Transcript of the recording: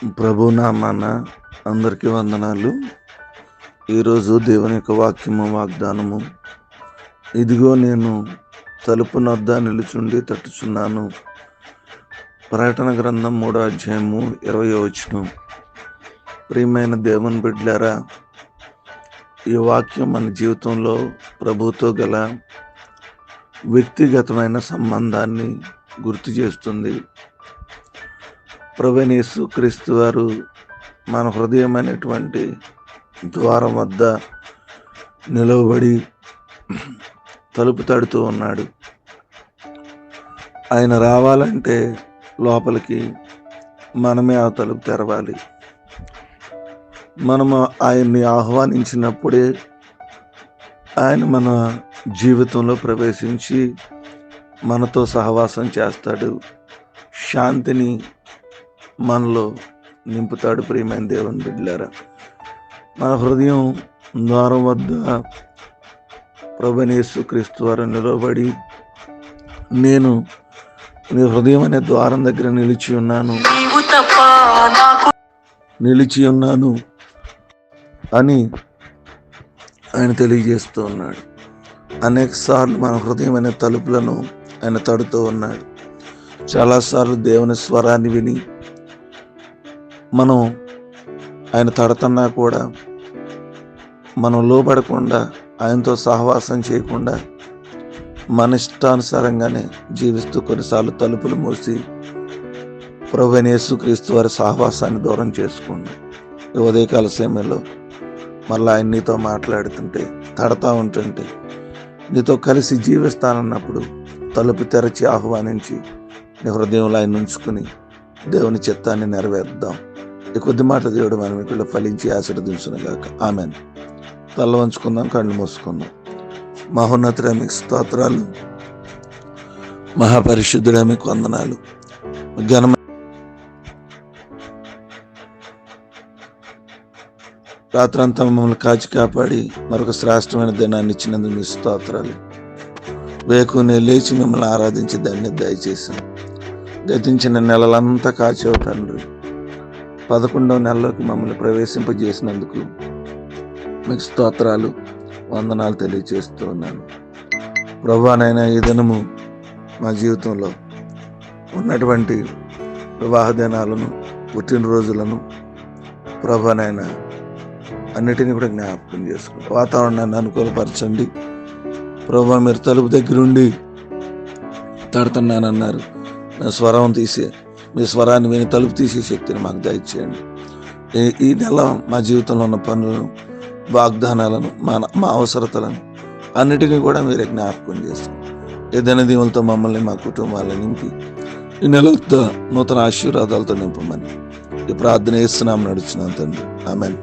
ప్రభు నామాన అందరికీ వందనాలు. ఈరోజు దేవుని యొక్క వాక్యము వాగ్దానము, ఇదిగో నేను తలుపు నొద్ద నిలుచుండి తట్టుచున్నాను. ప్రకటన గ్రంథం 3వ అధ్యాయము 20వ వచనం. ప్రియమైన దేవుని బిడ్డలారా, ఈ వాక్యం మన జీవితంలో ప్రభుతో గల వ్యక్తిగతమైన సంబంధాన్ని గుర్తు చేస్తుంది. ప్రభువైన యేసుక్రీస్తు వారు మన హృదయమైనటువంటి ద్వారం వద్ద నిలవబడి తలుపు తడుతూ ఉన్నాడు. ఆయన రావాలంటే లోపలికి మనమే ఆ తలుపు తెరవాలి. మనము ఆయన్ని ఆహ్వానించినప్పుడే ఆయన మన జీవితంలో ప్రవేశించి మనతో సహవాసం చేస్తాడు, శాంతిని మనలో నింపుతాడు. ప్రియమైన దేవుని బిడ్డలారా, మన హృదయం ద్వారం వద్ద ప్రభువైన యేసుక్రీస్తు వారు నిలబడి, నేను నీ హృదయం అనే ద్వారం దగ్గర నిలిచి ఉన్నాను అని ఆయన తెలియజేస్తూ ఉన్నాడు. అనేక సార్లు మన హృదయం అనే తలుపులను ఆయన తడుతూ ఉన్నాడు. చాలాసార్లు దేవుని స్వరాన్ని విని మనం ఆయన తడుతున్నా కూడా మనం లోబడకుండా, ఆయనతో సహవాసం చేయకుండా మన ఇష్టానుసారంగానే జీవిస్తూ కొన్నిసార్లు తలుపులు మూసి ప్రభువైన యేసుక్రీస్తు వారి సహవాసాన్ని దూరం చేసుకుంది. ఈ ఉదయకాల సమయంలో మళ్ళీ ఆయన నీతో మాట్లాడుతుంటే, తడతా ఉంటుంటే, నీతో కలిసి జీవిస్తానన్నప్పుడు తలుపు తెరచి ఆహ్వానించి నీ హృదయంలో ఆయన ఉంచుకుని దేవుని చిత్తాన్ని నెరవేర్దాం. ఈ కొద్ది మాట దేవుడు మనం ఇక్కడ ఫలించి ఆశీర్వదించునుగాక. ఆమేన్. తల వంచుకుందాం, కళ్ళు మూసుకుందాం. మహోన్నతుడా మీకు స్తోత్రాలు, మహాపరిశుద్ధుడా మీకు వందనాలు. ఘనమైన రాత్రంతా మమ్మల్ని కాచి కాపాడి మరొక శ్రేష్టమైన దినాన్ని ఇచ్చినందుకు మీ స్తోత్రాలు. వేకునే లేచి మిమ్మల్ని ఆరాధించి ధన్యత దయచేసాం. గతించిన నెలలంతా కాచేవు తండ్రి. 11వ నెలలోకి మమ్మల్ని ప్రవేశింపజేసినందుకు మీకు స్తోత్రాలు, వందనాలు తెలియజేస్తూ ఉన్నాను. ప్రభువానైనా ఈ దినము మా జీవితంలో ఉన్నటువంటి వివాహ దినాలను, పుట్టినరోజులను ప్రభువానైనా అన్నిటినీ కూడా జ్ఞాపకం చేసుకుంటాం. వాతావరణాన్ని అనుకూలపరచండి. ప్రభువా, మీరు తలుపు దగ్గరుండి తడుతున్నానన్నారు. నా స్వరం తీసే, మీ స్వరాన్ని విని తలుపు తీసే శక్తిని మాకు దయచేయండి. ఈ నెల మా జీవితంలో ఉన్న పనులను, వాగ్దానాలను, మా అవసరతలను అన్నిటినీ కూడా మీరే జ్ఞాపకం చేస్తాం. ఏదైనా దీవులతో మమ్మల్ని, మా కుటుంబాలను నింపి ఈ నెలతో నూతన ఆశీర్వాదాలతో నింపమని ఈ ప్రార్థన చేస్తున్నాం, నడుచున్నాం తండ్రి. ఆమేన్.